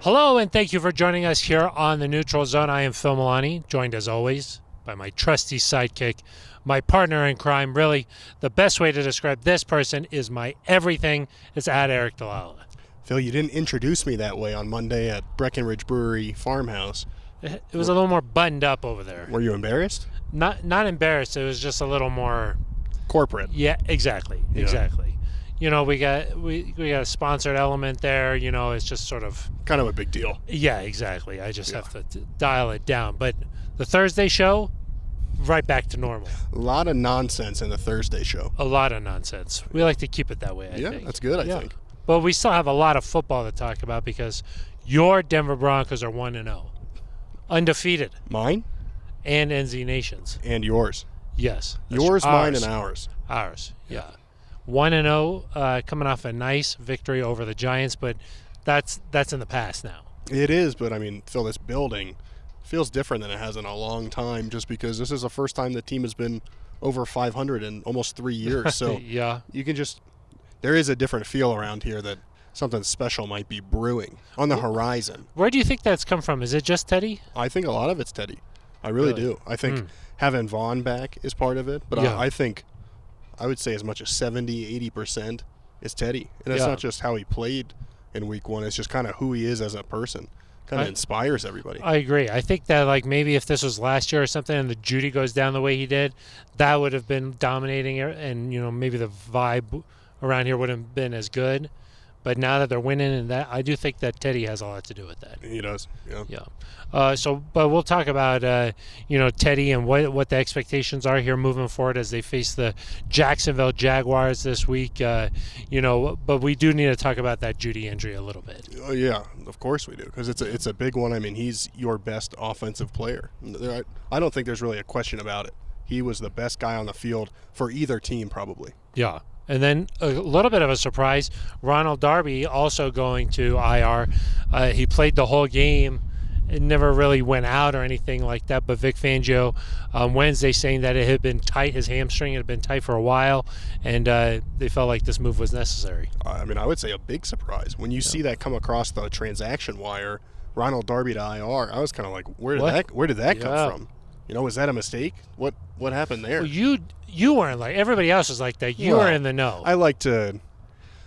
Hello, and thank you for joining us here on the Neutral Zone. I am Phil Milani, joined as always by my trusty sidekick, my partner in crime. Really, the best way to describe this person is my everything. It's at Eric Delala. Phil, you didn't introduce me that way on Monday at Breckenridge Brewery Farmhouse. It was a little more buttoned up over there. Were you embarrassed? Not embarrassed. It was just a little more corporate. Yeah, exactly. Yeah. Exactly. You know, we got a sponsored element there. You know, it's just sort of kind of a big deal. Yeah, exactly. I just have to dial it down. But the Thursday show, right back to normal. A lot of nonsense in the Thursday show. A lot of nonsense. We like to keep it that way, I think. Yeah, that's good, I think. But we still have a lot of football to talk about because your Denver Broncos are 1-0. Undefeated. Mine? And NZ Nation's. And yours. Yes. Yours, mine, and ours. Ours, yeah. 1-0, coming off a nice victory over the Giants, but that's in the past now. It is, but I mean, Phil, this building feels different than it has in a long time just because this is the first time the team has been over 500 in almost 3 years. So yeah, you can just – there is a different feel around here that something special might be brewing on the horizon. Where do you think that's come from? Is it just Teddy? I think a lot of it's Teddy. I really do. I think having Vaughn back is part of it, but I think – I would say as much as 70-80% is Teddy. And it's not just how he played in week one. It's just kind of who he is as a person. Kind of inspires everybody. I agree. I think that like maybe if this was last year or something and the Jeudy goes down the way he did, that would have been dominating, and you know maybe the vibe around here wouldn't have been as good. But now that they're winning, and that I do think that Teddy has a lot to do with that. He does. Yeah. Yeah. But we'll talk about Teddy and what the expectations are here moving forward as they face the Jacksonville Jaguars this week. But we do need to talk about that Jeudy injury a little bit. Oh yeah, of course we do, because it's a big one. I mean, he's your best offensive player. I don't think there's really a question about it. He was the best guy on the field for either team, probably. Yeah. And then a little bit of a surprise, Ronald Darby also going to IR. He played the whole game. It never really went out or anything like that. But Vic Fangio Wednesday saying that it had been tight. His hamstring had been tight for a while, and they felt like this move was necessary. I mean, I would say a big surprise. When you see that come across the transaction wire, Ronald Darby to IR, I was kind of like, where did that come from? You know, was that a mistake? What happened there? Well, you weren't like everybody else was like that. You were in the know. I like to.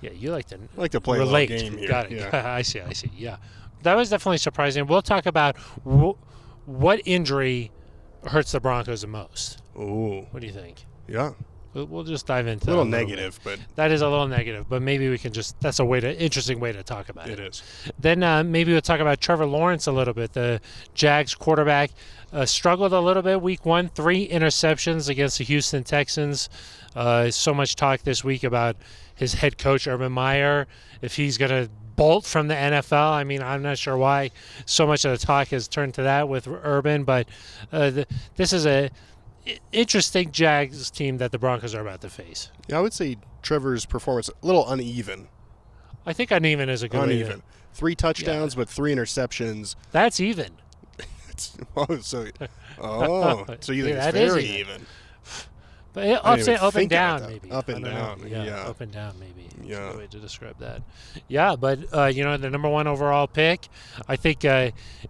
Yeah, you like to play relate. A little game here. Got it. Yeah. I see. Yeah, that was definitely surprising. We'll talk about what injury hurts the Broncos the most. Ooh. What do you think? Yeah. We'll just dive into a little negative, but that is a little negative. But maybe we can that's interesting way to talk about it. It is. Then maybe we'll talk about Trevor Lawrence a little bit. The Jags quarterback struggled a little bit week one, 3 interceptions against the Houston Texans. So much talk this week about his head coach Urban Meyer, if he's going to bolt from the NFL. I mean, I'm not sure why so much of the talk has turned to that with Urban, but this is a interesting Jags team that the Broncos are about to face. Yeah, I would say Trevor's performance a little uneven. I think uneven is a good way to, 3 touchdowns, but 3 interceptions. That's even. So you think it's very even. But up and down, maybe. Up and down, yeah. Up and down, maybe. That's a good way to describe that. Yeah, but, the number 1 overall pick, I think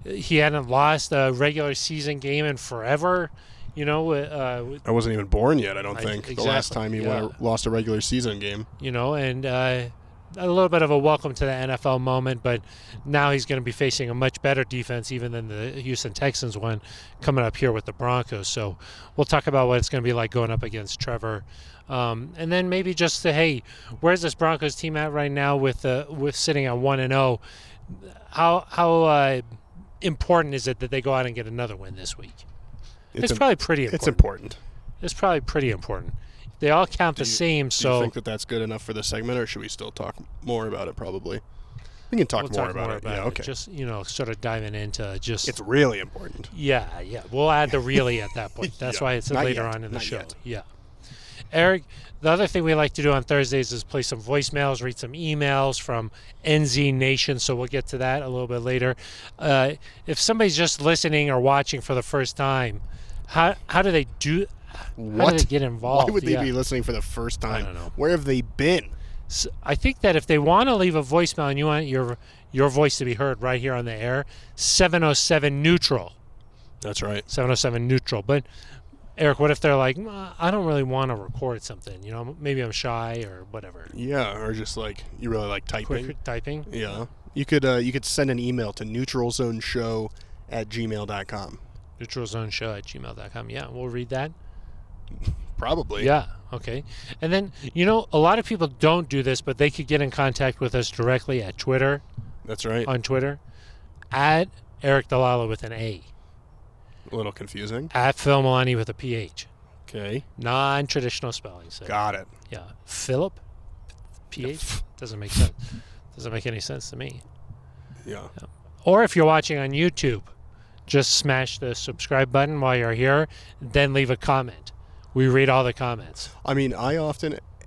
he hadn't lost a regular season game in forever. I wasn't even born yet, I don't think, exactly, the last time he lost a regular season game. And a little bit of a welcome to the NFL moment, but now he's going to be facing a much better defense even than the Houston Texans one coming up here with the Broncos. So we'll talk about what it's going to be like going up against Trevor. And then maybe just say, where's this Broncos team at right now with sitting at 1-0? How important is it that they go out and get another win this week? It's probably pretty important. It's important. It's probably pretty important. They all count the same. Do you think that that's good enough for the segment, or should we still talk more about it? Probably. We can talk more about it. Yeah, okay. Just sort of diving into just. It's really important. Yeah. We'll add the really at that point. That's why it's later on in the show. Yeah. Eric, the other thing we like to do on Thursdays is play some voicemails, read some emails from NZ Nation, so we'll get to that a little bit later. If somebody's just listening or watching for the first time, how do they do? How do they get involved? Why would they be listening for the first time? I don't know. Where have they been? I think that if they want to leave a voicemail and you want your voice to be heard right here on the air, 707 neutral. That's right. 707 neutral. But Eric, what if they're like, I don't really want to record something. Maybe I'm shy or whatever. Yeah, or just like you really like typing. Quick typing. Yeah. You could send an email to neutralzoneshow@gmail.com. Neutralzoneshow@gmail.com. Yeah, we'll read that. Probably. Yeah. Okay. And then, a lot of people don't do this, but they could get in contact with us directly at Twitter. That's right. On Twitter. At Eric Dalala with an A. A little confusing. At Phil Milani with a PH. Okay. Non-traditional spelling. So, got it. Yeah. Philip? PH? Doesn't make sense. Doesn't make any sense to me. Yeah. Or if you're watching on YouTube, just smash the subscribe button while you're here, then leave a comment. We read all the comments. I mean,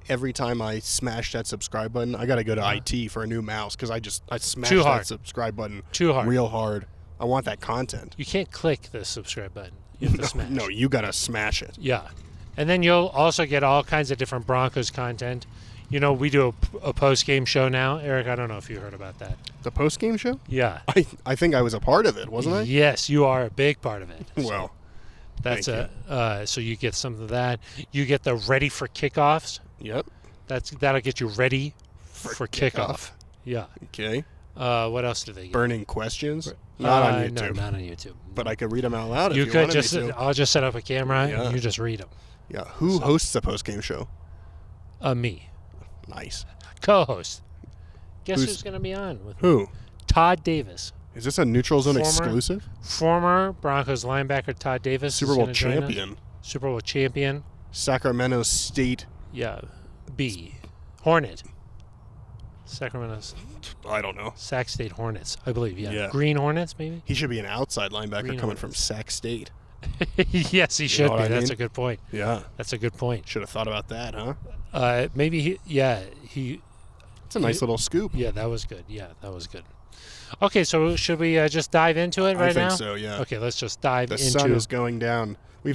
every time I smash that subscribe button, I got to go to IT for a new mouse because I smashed that subscribe button too hard, real hard. I want that content. You can't click the subscribe button. You have to smash. No, you got to smash it. Yeah. And then you'll also get all kinds of different Broncos content. We do a post-game show now. Eric, I don't know if you heard about that. The post-game show? Yeah. I think I was a part of it, wasn't I? Yes, you are a big part of it. Well, that's so you get some of that. You get the ready for kickoffs. Yep. That'll get you ready for kickoff. Yeah. Okay. What else do they get? Burning questions? Not on YouTube. No, not on YouTube. But I could read them out loud if you you could wanted just. me to. I'll just set up a camera and you just read them. Yeah. Who hosts the post-game show? Me. Nice. Co-host. Guess who's going to be on with me? Who? Todd Davis. Is this a Neutral Zone exclusive? Former Broncos linebacker Todd Davis. Super Bowl champion. Super Bowl champion. Sacramento State. Yeah. Hornet. Sacramento. I don't know. Sac State Hornets, I believe. Yeah. Green Hornets, maybe? He should be an outside linebacker coming from Sac State. Yes, he should be. That's a good point. Yeah. That's a good point. Should have thought about that, huh? Maybe It's a nice little scoop. Yeah, that was good. Okay, so should we just dive into it right now? I think so, yeah. Okay, let's just dive into it. The sun is going down. We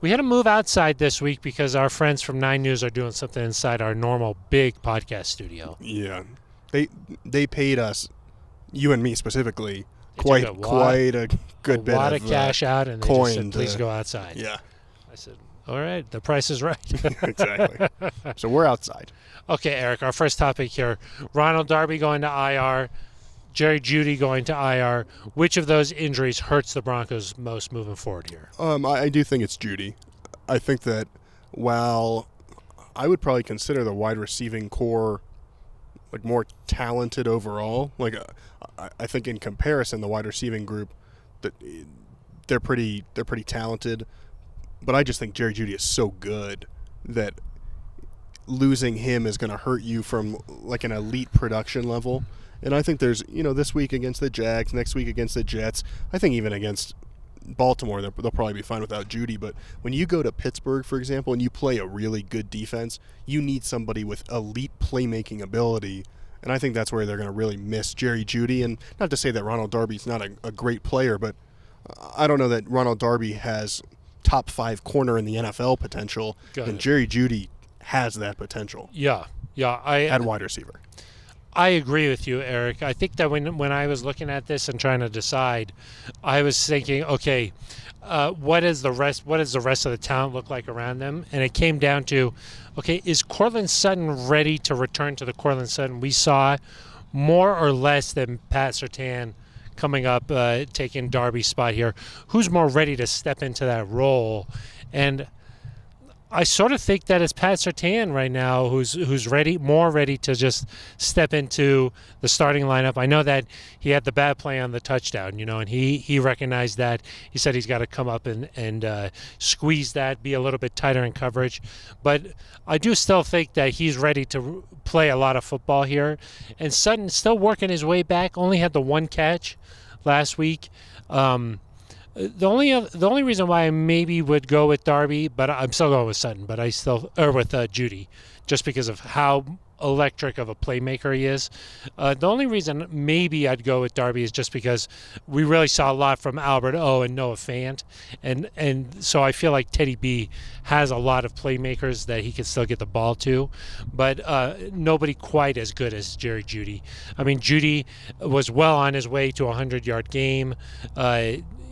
had to move outside this week because our friends from 9 News are doing something inside our normal big podcast studio. Yeah. They paid us, you and me specifically, quite a good bit of lot of cash out, and they just said, please go outside. Yeah. I said, all right, the price is right. Exactly. So we're outside. Okay, Eric, our first topic here. Ronald Darby going to IR, Jerry Jeudy going to IR. Which of those injuries hurts the Broncos most moving forward here? I do think it's Jeudy. I think that while I would probably consider the wide receiving core like more talented overall, like I think in comparison the wide receiving group that they're pretty talented, but I just think Jerry Jeudy is so good that losing him is going to hurt you from like an elite production level. And I think there's, this week against the Jags, next week against the Jets, I think even against Baltimore, they'll probably be fine without Jeudy. But when you go to Pittsburgh, for example, and you play a really good defense, you need somebody with elite playmaking ability. And I think that's where they're going to really miss Jerry Jeudy. And not to say that Ronald Darby's not a great player, but I don't know that Ronald Darby has top 5 corner in the NFL potential. And Jerry Jeudy has that potential. Yeah. At wide receiver. I agree with you, Eric. I think that when I was looking at this and trying to decide, I was thinking, okay, what does the rest of the talent look like around them? And it came down to, okay, is Courtland Sutton ready to return to the Courtland Sutton we saw more or less than Pat Surtain coming up, taking Darby's spot here? Who's more ready to step into that role? And I sort of think that it's Pat Surtain right now who's more ready to just step into the starting lineup. I know that he had the bad play on the touchdown, and he recognized that. He said he's got to come up and squeeze that, be a little bit tighter in coverage. But I do still think that he's ready to play a lot of football here. And Sutton still working his way back, only had the 1 catch last week. The only reason why I maybe would go with Darby, but I'm still going with Sutton, but with Jeudy, just because of how electric of a playmaker he is. The only reason maybe I'd go with Darby is just because we really saw a lot from Albert O and Noah Fant, and so I feel like Teddy B has a lot of playmakers that he can still get the ball to, but nobody quite as good as Jerry Jeudy. I mean, Jeudy was well on his way to a 100-yard game.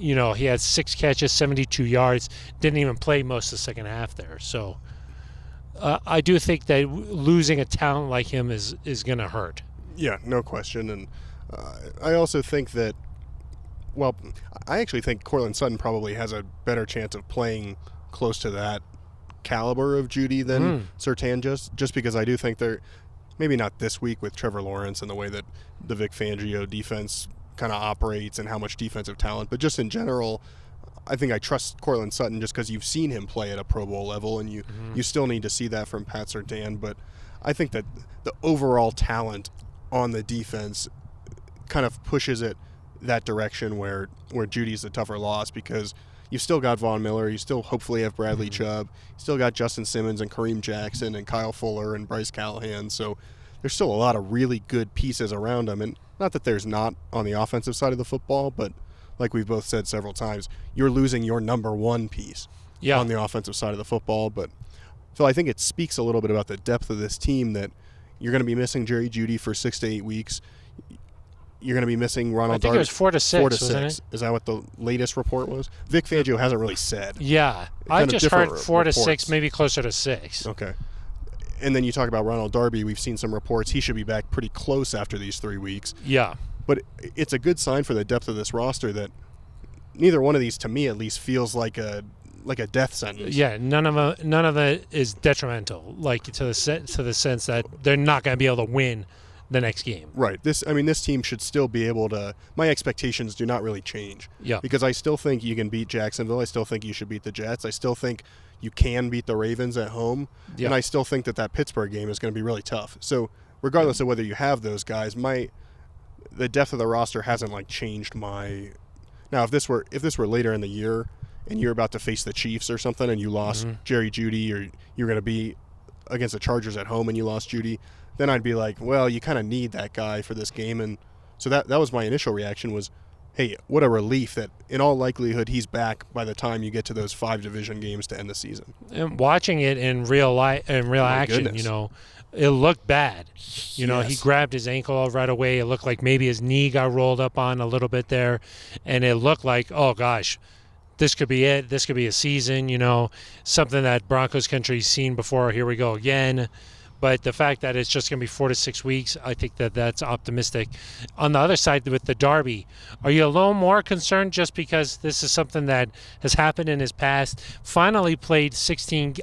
He had 6 catches, 72 yards, didn't even play most of the second half there. So I do think that losing a talent like him is going to hurt. Yeah, no question. And I also think that, well, I actually think Courtland Sutton probably has a better chance of playing close to that caliber of Jeudy than Surtain, just because I do think they're, maybe not this week with Trevor Lawrence and the way that the Vic Fangio defense kind of operates and how much defensive talent, but just in general, I think I trust Courtland Sutton just because you've seen him play at a Pro Bowl level, and you still need to see that from Pat Surtain. But I think that the overall talent on the defense kind of pushes it that direction where Judy's the tougher loss, because you've still got Von Miller, you still hopefully have Bradley Chubb, you still got Justin Simmons and Kareem Jackson and Kyle Fuller and Bryce Callahan. So there's still a lot of really good pieces around them, and not that there's not on the offensive side of the football, but like we've both said several times, you're losing your number one piece on the offensive side of the football. But Phil, I think it speaks a little bit about the depth of this team that you're going to be missing Jerry Jeudy for 6 to 8 weeks. You're going to be missing Ronald Darby. I think it was 4 to 6, 4 to wasn't 6. It? Is that what the latest report was? Vic Fangio hasn't really said. Yeah. I just heard 4 to 6, maybe closer to 6. Okay. And then you talk about Ronald Darby. We've seen some reports he should be back pretty close after these 3 weeks. Yeah. But it's a good sign for the depth of this roster that neither one of these, to me at least, feels like a death sentence. Yeah, none of it is detrimental, like to the sense that they're not going to be able to win the next game. Right. This team should still be able to. My expectations do not really change. Yeah. Because I still think you can beat Jacksonville. I still think you should beat the Jets. I still think you can beat the Ravens at home. Yeah. And I still think that Pittsburgh game is going to be really tough. So regardless of whether you have those guys, the depth of the roster hasn't changed my. Now, if this were later in the year and you're about to face the Chiefs or something and you lost Jerry Jeudy, or you're going to be against the Chargers at home and you lost Jeudy, then I'd be like, well, you kind of need that guy for this game. And so that was my initial reaction was, hey, what a relief that in all likelihood he's back by the time you get to those 5 division games to end the season. And watching it in real action, goodness. It looked bad. He grabbed his ankle right away. It looked like maybe his knee got rolled up on a little bit there. And it looked like, oh, gosh, this could be it. This could be a season, something that Broncos country's seen before. Here we go again. But the fact that it's just going to be 4 to 6 weeks, I think that's optimistic. On the other side, with the Darby, are you a little more concerned just because this is something that has happened in his past? Finally played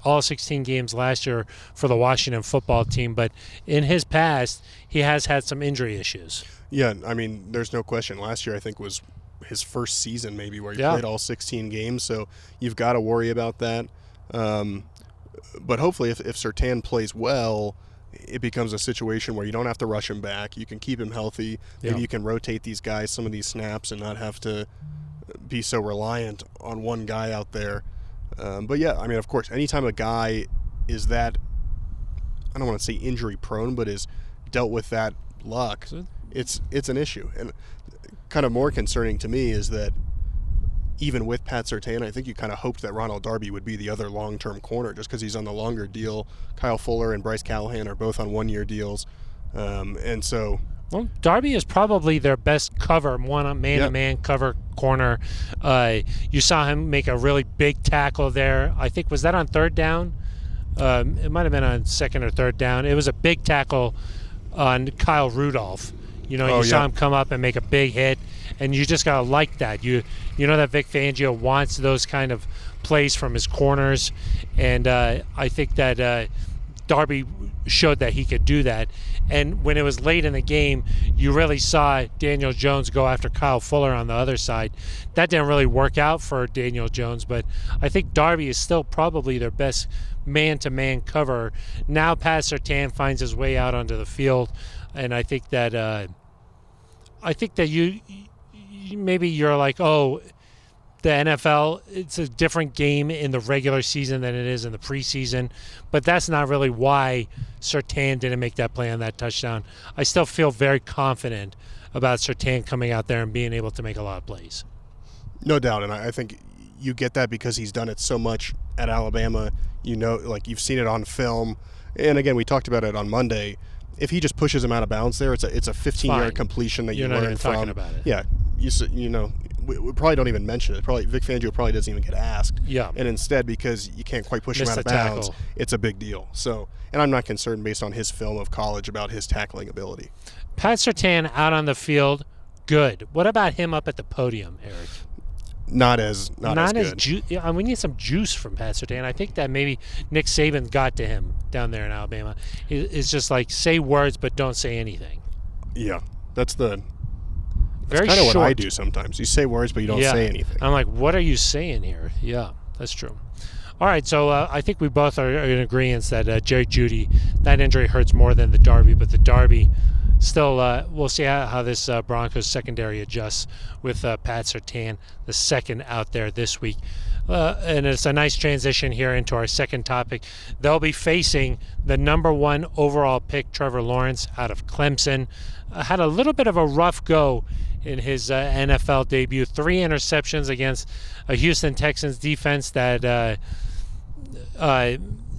all 16 games last year for the Washington football team, but in his past, he has had some injury issues. Yeah, I mean, there's no question. Last year, I think, was his first season maybe where he played all 16 games, so you've got to worry about that. But hopefully if Surtain plays well, it becomes a situation where you don't have to rush him back. You can keep him healthy. Maybe you can rotate these guys some of these snaps and not have to be so reliant on one guy out there. But, yeah, I mean, of course, anytime a guy is that, I don't want to say injury prone, but is dealt with that luck, it's an issue. And kind of more concerning to me is that even with Pat Surtain, I think you kind of hoped that Ronald Darby would be the other long-term corner just because he's on the longer deal. Kyle Fuller and Bryce Callahan are both on one-year deals. And so... Well, Darby is probably their best cover, man-to-man cover corner. You saw him make a really big tackle there. I think, was that on third down? It might have been on second or third down. It was a big tackle on Kyle Rudolph. Saw him come up and make a big hit, and you just got to like that. You know that Vic Fangio wants those kind of plays from his corners, and I think that Darby showed that he could do that. And when it was late in the game, you really saw Daniel Jones go after Kyle Fuller on the other side. That didn't really work out for Daniel Jones, but I think Darby is still probably their best man-to-man cover. Now Pat Surtain finds his way out onto the field, and I think that you maybe you're like, oh, the NFL, it's a different game in the regular season than it is in the preseason, but that's not really why Surtain didn't make that play on that touchdown. I still feel very confident about Surtain coming out there and being able to make a lot of plays. No doubt, and I think you get that because he's done it so much at Alabama. Like you've seen it on film. And again, we talked about it on Monday. If he just pushes him out of bounds there, it's a 15-yard completion that You're not even talking about it. Yeah, we probably don't even mention it. Probably Vic Fangio probably doesn't even get asked. Yeah. And instead, because you can't quite push him out of bounds, it's a big deal. So, and I'm not concerned based on his film of college about his tackling ability. Pat Surtain out on the field, good. What about him up at the podium, Eric? Not as good. We need some juice from Pat Surtain. I think that maybe Nick Saban got to him down there in Alabama. It's just like say words but don't say anything. Yeah, that's kind of what I do sometimes. You say words but you don't say anything. I'm like, what are you saying here? Yeah, that's true. All right, so I think we both are in agreement that Jerry Jeudy, that injury hurts more than the Darby, but the Darby still, we'll see how this Broncos secondary adjusts with Pat Surtain, the second out there this week. And it's a nice transition here into our second topic. They'll be facing the number 1 overall pick, Trevor Lawrence, out of Clemson. Had a little bit of a rough go in his NFL debut. 3 interceptions against a Houston Texans defense that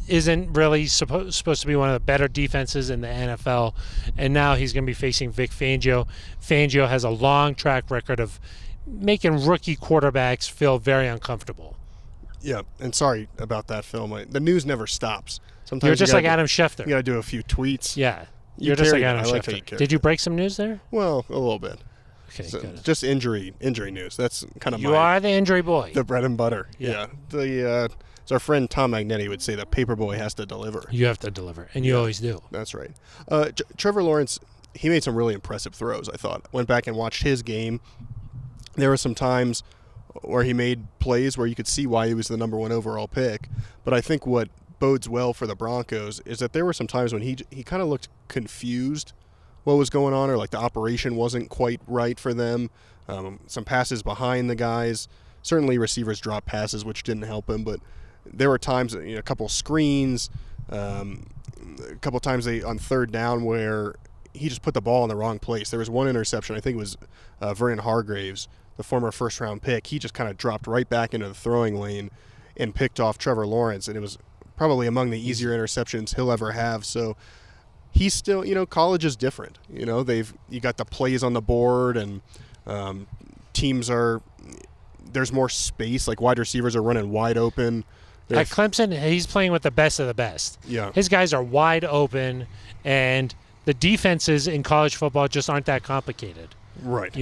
isn't really supposed to be one of the better defenses in the NFL. And now he's going to be facing Vic Fangio. Fangio has a long track record of making rookie quarterbacks feel very uncomfortable. Yeah, and sorry about that, Phil. The news never stops. Sometimes you're just like Adam Schefter. You got to do a few tweets. Yeah, you're just like Adam Schefter. Did you break some news there? Well, a little bit. Okay, so just injury news. That's kind of you are the injury boy. The bread and butter. Yeah. So our friend Tom Magnetti would say the paper boy has to deliver. You have to deliver, and you always do. That's right. Trevor Lawrence, he made some really impressive throws, I thought. Went back and watched his game. There were some times where he made plays where you could see why he was the number 1 overall pick. But I think what bodes well for the Broncos is that there were some times when he kind of looked confused what was going on, or like the operation wasn't quite right for them. Some passes behind the guys. Certainly receivers dropped passes, which didn't help him, but there were times, a couple screens, a couple times on third down where he just put the ball in the wrong place. There was one interception, I think it was Vernon Hargreaves, the former first-round pick. He just kind of dropped right back into the throwing lane and picked off Trevor Lawrence, and it was probably among the easier interceptions he'll ever have. So he's still, college is different. You got the plays on the board, and there's more space. Like wide receivers are running wide open. At Clemson, he's playing with the best of the best. Yeah. His guys are wide open, and the defenses in college football just aren't that complicated. Right.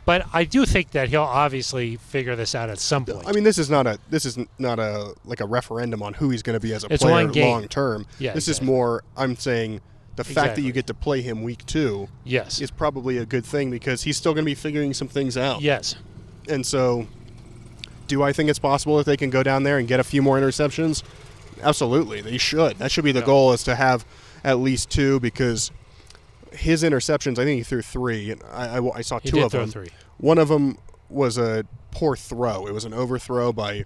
But I do think that he'll obviously figure this out at some point. I mean, this is not a like a referendum on who he's going to be as a player long term. Yeah, this is more, I'm saying the fact that you get to play him week 2 is probably a good thing because he's still going to be figuring some things out. Yes. And so do I think it's possible that they can go down there and get a few more interceptions? Absolutely. They should. That should be the goal, is to have at least 2, because his interceptions, I think he threw 3. And I saw 2 of them. 3. One of them was a poor throw. It was an overthrow by,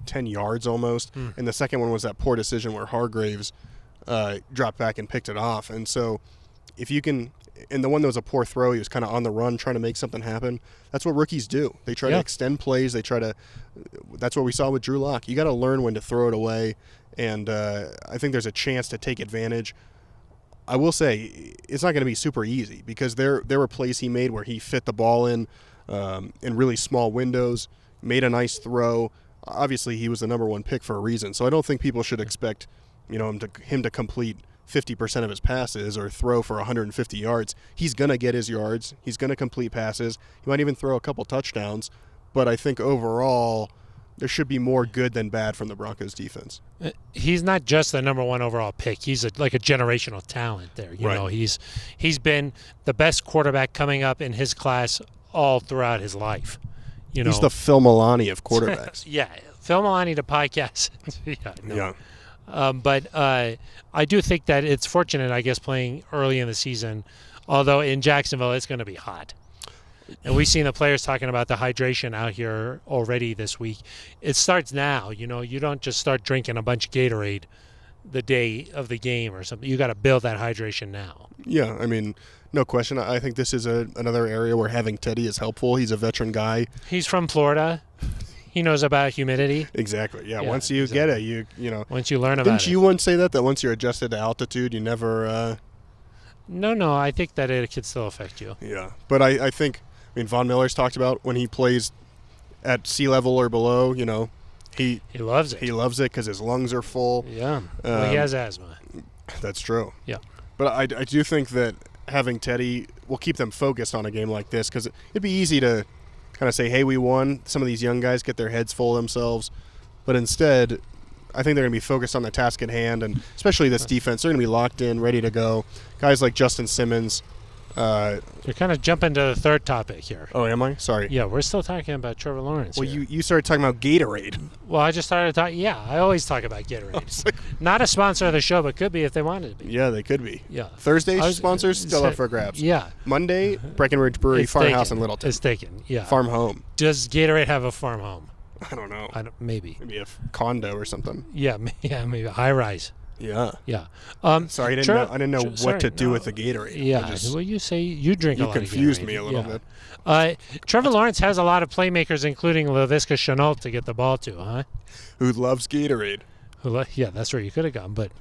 10 yards almost. And the second one was that poor decision where Hargreaves dropped back and picked it off. And so if you can – and the one that was a poor throw, he was kind of on the run trying to make something happen. That's what rookies do. They try to extend plays. That's what we saw with Drew Lock. You got to learn when to throw it away, and I think there's a chance to take advantage. I will say it's not going to be super easy because there were plays he made where he fit the ball in really small windows, made a nice throw. Obviously, he was the number 1 pick for a reason, so I don't think people should expect him to complete 50% of his passes or throw for 150 yards. He's going to get his yards. He's going to complete passes. He might even throw a couple touchdowns. But I think overall there should be more good than bad from the Broncos defense. He's not just the number 1 overall pick. He's like a generational talent there. You know, he's been the best quarterback coming up in his class all throughout his life. He's the Phil Milani of quarterbacks. Yeah, Phil Milani to podcast. Yeah. But I do think that it's fortunate, I guess, playing early in the season, although in Jacksonville it's going to be hot. And we've seen the players talking about the hydration out here already this week. It starts now. You don't just start drinking a bunch of Gatorade the day of the game or something. You got to build that hydration now. Yeah, I mean, no question. I think this is another area where having Teddy is helpful. He's a veteran guy. He's from Florida. He knows about humidity. Exactly. Yeah. Once you get it, you know. Once you learn about it. Didn't you once say that once you're adjusted to altitude, you never? No. I think that it could still affect you. Yeah, but I think. I mean, Von Miller's talked about when he plays at sea level or below. He loves it. He loves it because his lungs are full. Yeah. Well, he has asthma. That's true. Yeah. But I do think that having Teddy will keep them focused on a game like this because it'd be easy to kind of say, hey, we won. Some of these young guys get their heads full of themselves. But instead, I think they're going to be focused on the task at hand, and especially this defense. They're going to be locked in, ready to go. Guys like Justin Simmons. You're kind of jumping to the third topic here. Oh, am I? Sorry. Yeah, we're still talking about Trevor Lawrence. Well, here. you started talking about Gatorade. Well, I just started talking. Yeah, I always talk about Gatorade. Like, not a sponsor of the show, but could be if they wanted to be. Yeah, they could be. Yeah. Thursday sponsors still up for grabs. Yeah. Monday, Breckenridge Brewery, Farmhouse in Littleton. It's taken. Yeah. Farm home. Does Gatorade have a farm home? I don't know. Maybe. Maybe a condo or something. Yeah, maybe a high rise. Yeah. Yeah. Sorry, I didn't know what to do with the Gatorade. Yeah. Well, you say you drink a lot of Gatorade. You confused me a little bit. Trevor Lawrence has a lot of playmakers, including Laviska Shenault, to get the ball to, huh? Who loves Gatorade. Yeah, that's where you could have gone. But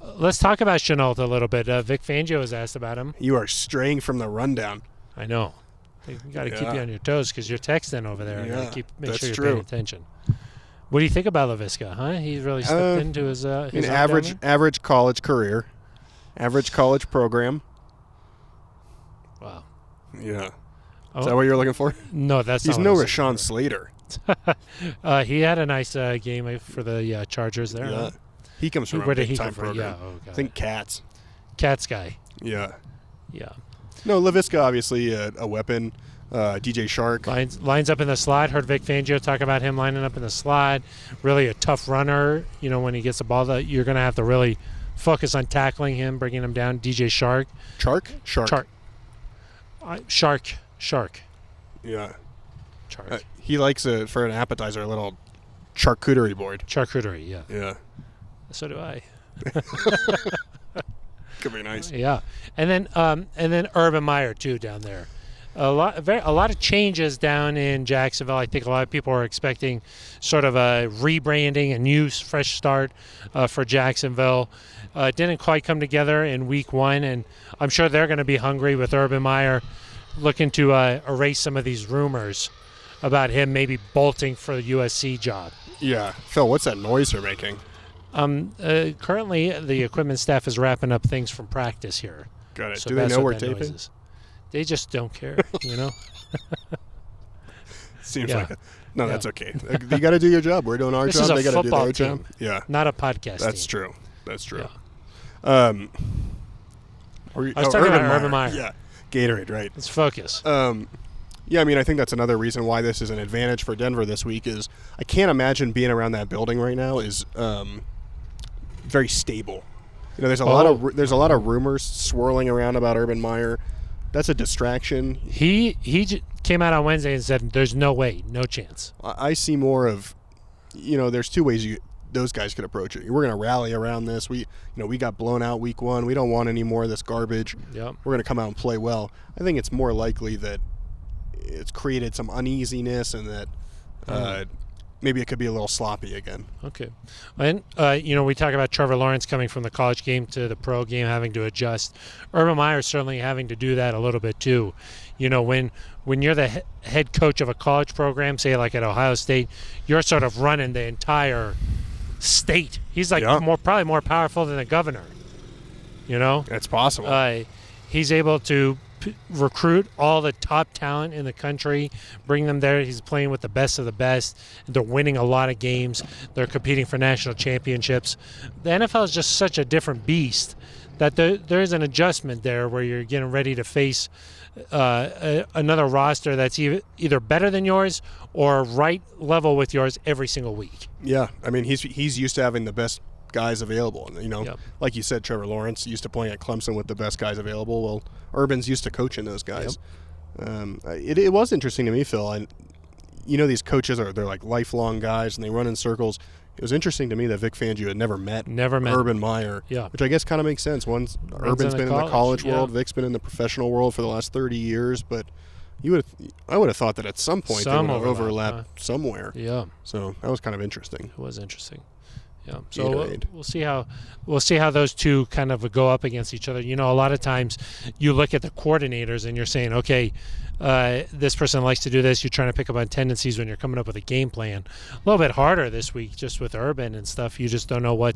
let's talk about Shenault a little bit. Vic Fangio was asked about him. You are straying from the rundown. I know. You got to keep you on your toes because you're texting over there. Yeah, make sure you're paying attention. What do you think about Laviska, huh? He's really stepped into his average college career, average college program. Wow. Yeah. Is that what you're looking for? No, he's no Rashawn Slater. He had a nice game for the Chargers there. Yeah. Huh? He comes from a big-time program. Yeah. I think Cats. Cats guy. Yeah. Yeah. No, Laviska obviously a weapon. DJ Shark lines up in the slot. Heard Vic Fangio talk about him lining up in the slot. Really a tough runner. When he gets the ball, that you're going to have to really focus on tackling him, bringing him down. DJ Shark. Shark. Shark. Yeah. Shark. He likes for an appetizer a little charcuterie board. Charcuterie. Yeah. Yeah. So do I. Could be nice. Yeah, and then Urban Meyer too down there. A lot of changes down in Jacksonville. I think a lot of people are expecting sort of a rebranding, a new fresh start for Jacksonville. Didn't quite come together in week one, and I'm sure they're going to be hungry with Urban Meyer looking to erase some of these rumors about him maybe bolting for the USC job. Yeah. Phil, what's that noise you're making? Currently, the equipment staff is wrapping up things from practice here. Got it. So do they know we're taping? Is. They just don't care, Seems like it. No, that's okay. You got to do your job. We're doing our job. They got to do their job. Yeah. Not a podcast That's team. true. Yeah. I was talking about Urban Meyer. Yeah. Gatorade, right. Let's focus. Yeah, I mean, I think that's another reason why this is an advantage for Denver this week is I can't imagine being around that building right now is very stable. There's a lot of rumors swirling around about Urban Meyer. That's a distraction. He came out on Wednesday and said, "There's no way, no chance." I see more of, there's two ways those guys could approach it. We're going to rally around this. We got blown out week one. We don't want any more of this garbage. Yep. We're going to come out and play well. I think it's more likely that it's created some uneasiness and that maybe it could be a little sloppy again. Okay. And, we talk about Trevor Lawrence coming from the college game to the pro game, having to adjust. Urban Meyer certainly having to do that a little bit too. When you're the head coach of a college program, say like at Ohio State, you're sort of running the entire state. He's like probably more powerful than the governor. It's possible. He's able to recruit all the top talent in the country, bring them there. He's playing with the best of the best. They're winning a lot of games. They're competing for national championships. The NFL is just such a different beast that there is an adjustment there where you're getting ready to face another roster that's either better than yours or right level with yours every single week. Yeah, I mean he's used to having the best guys available. Like you said, Trevor Lawrence used to playing at Clemson with the best guys available. Well, Urban's used to coaching those guys. It was interesting to me, Phil. These coaches they're like lifelong guys and they run in circles. It was interesting to me that Vic Fangio had never met Urban Meyer, which I guess kind of makes sense. Urban's been in the college world, Vic's been in the professional world for the last 30 years, but I would have thought that at some point they would have overlapped somewhere. Yeah. So that was kind of interesting. It was interesting. Yeah. So we'll see how those two kind of go up against each other. A lot of times you look at the coordinators and you're saying, okay, this person likes to do this. You're trying to pick up on tendencies when you're coming up with a game plan. A little bit harder this week just with Urban and stuff. You just don't know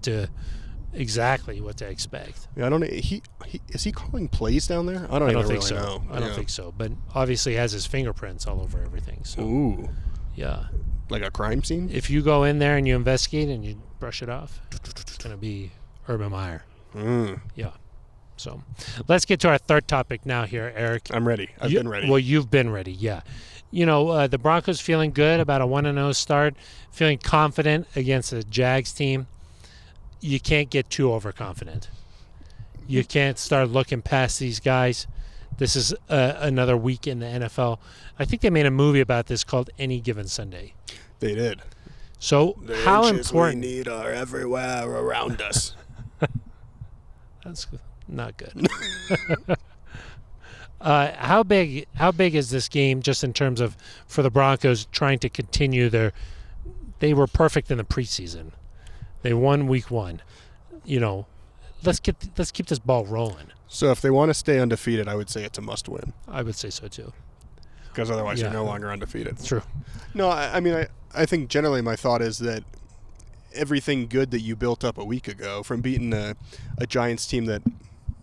exactly what to expect. Yeah, I don't know. Is he calling plays down there? I don't think so. Know. I don't think so. But obviously has his fingerprints all over everything. So. Ooh. Yeah. Like a crime scene? If you go in there and you investigate and you brush it off, it's going to be Urban Meyer. Yeah. So let's get to our third topic now here, Eric. I'm ready. I've been ready. Well, you've been ready, yeah. The Broncos feeling good about a 1-0 start, feeling confident against the Jags team. You can't get too overconfident. You can't start looking past these guys. This is another week in the NFL. I think they made a movie about this called Any Given Sunday. They did. So the how inches important? We need are everywhere around us. That's not good. How big is this game just in terms of for the Broncos trying to continue they were perfect in the preseason. They won week 1. Let's keep this ball rolling. So if they want to stay undefeated, I would say it's a must-win. I would say so too. Because otherwise you're no longer undefeated. True. No, I think generally my thought is that everything good that you built up a week ago from beating a Giants team that,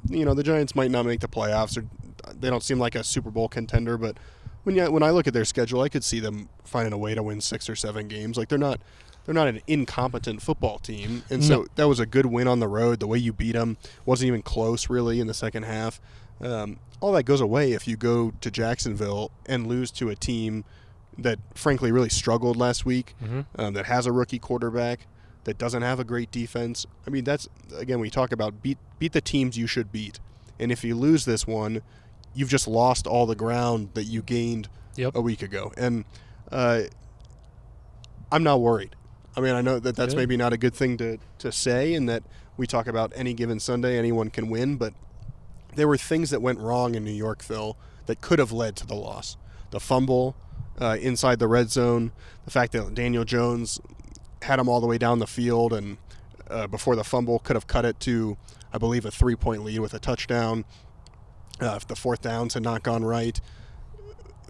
the Giants might not make the playoffs or they don't seem like a Super Bowl contender, but when I look at their schedule, I could see them finding a way to win 6 or 7 games. Like they're not an incompetent football team, and so that was a good win on the road. The way you beat them wasn't even close, really, in the second half. All that goes away if you go to Jacksonville and lose to a team that, frankly, really struggled last week, that has a rookie quarterback, that doesn't have a great defense. I mean, that's, again, we talk about beat the teams you should beat. And if you lose this one, you've just lost all the ground that you gained a week ago. And I'm not worried. I mean, I know that's maybe not a good thing to say, and that we talk about any given Sunday, anyone can win, but there were things that went wrong in New York, Phil, that could have led to the loss. The fumble inside the red zone, the fact that Daniel Jones had him all the way down the field and before the fumble could have cut it to, I believe, a 3-point lead with a touchdown if the fourth downs had not gone right.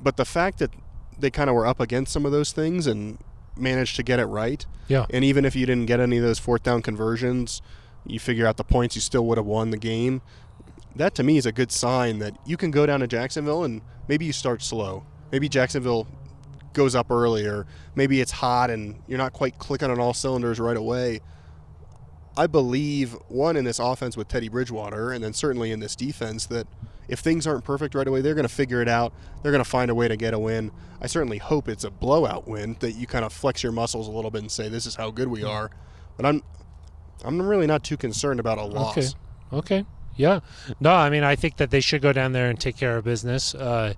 But the fact that they kind of were up against some of those things and managed to get it right. Yeah. And even if you didn't get any of those fourth down conversions, you figure out the points, you still would have won the game. That to me is a good sign that you can go down to Jacksonville and maybe you start slow. Maybe Jacksonville goes up earlier. Maybe it's hot and you're not quite clicking on all cylinders right away. I believe, one, in this offense with Teddy Bridgewater, and then certainly in this defense, that if things aren't perfect right away, they're going to figure it out. They're going to find a way to get a win. I certainly hope it's a blowout win, that you kind of flex your muscles a little bit and say, this is how good we are. But I'm really not too concerned about a loss. Okay. Yeah. No, I mean, I think that they should go down there and take care of business. I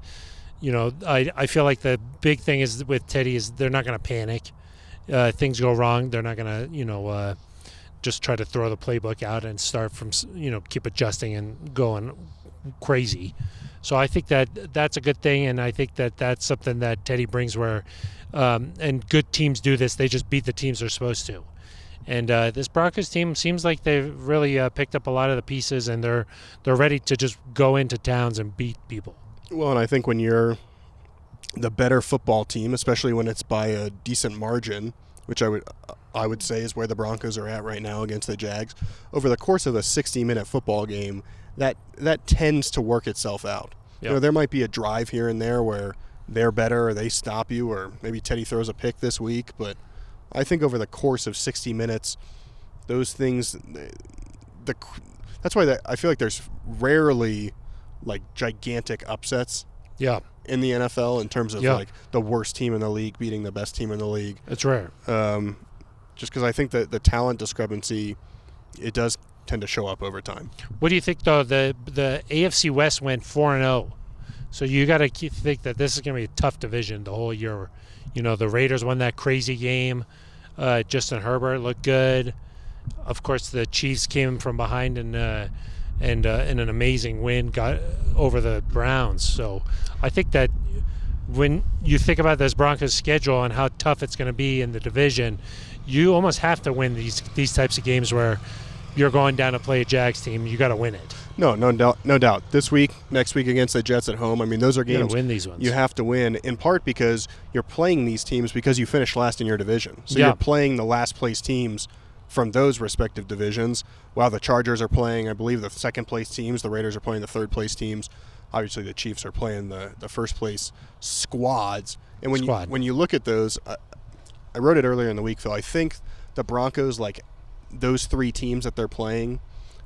feel like the big thing is with Teddy is they're not going to panic. Things go wrong. They're not going to, just try to throw the playbook out and start from, keep adjusting and going crazy. So I think that that's a good thing, and I think that that's something that Teddy brings where, and good teams do this, they just beat the teams they're supposed to. And this Broncos team seems like they've really picked up a lot of the pieces, and they're ready to just go into towns and beat people. Well, and I think when you're the better football team, especially when it's by a decent margin, which I would say is where the Broncos are at right now against the Jags, over the course of a 60-minute football game, that tends to work itself out. Yep. There might be a drive here and there where they're better or they stop you, or maybe Teddy throws a pick this week, but I think over the course of 60 minutes, those things, that's why I feel like there's rarely like gigantic upsets. Yeah. In the NFL in terms of like the worst team in the league beating the best team in the league. It's rare. Just because I think that the talent discrepancy, it does tend to show up over time. What do you think, though? The AFC West went 4-0 So you got to think that this is going to be a tough division the whole year. You know, the Raiders won that crazy game. Justin Herbert looked good. Of course, the Chiefs came from behind and in an amazing win got over the Browns. So I think that when you think about this Broncos schedule and how tough it's going to be in the division, you almost have to win these types of games where you're going down to play a Jags team. You got to win it. No doubt. This week, next week against the Jets at home. I mean, those are games you gotta win these ones. You have to win, in part because you're playing these teams because you finished last in your division. So yeah. You're playing the last place teams from those respective divisions, while the Chargers are playing, I believe, the second place teams. The Raiders are playing the third place teams. Obviously, the Chiefs are playing the first place squads. And when you look at those, I wrote it earlier in the week, Phil. I think the Broncos, like those three teams that they're playing,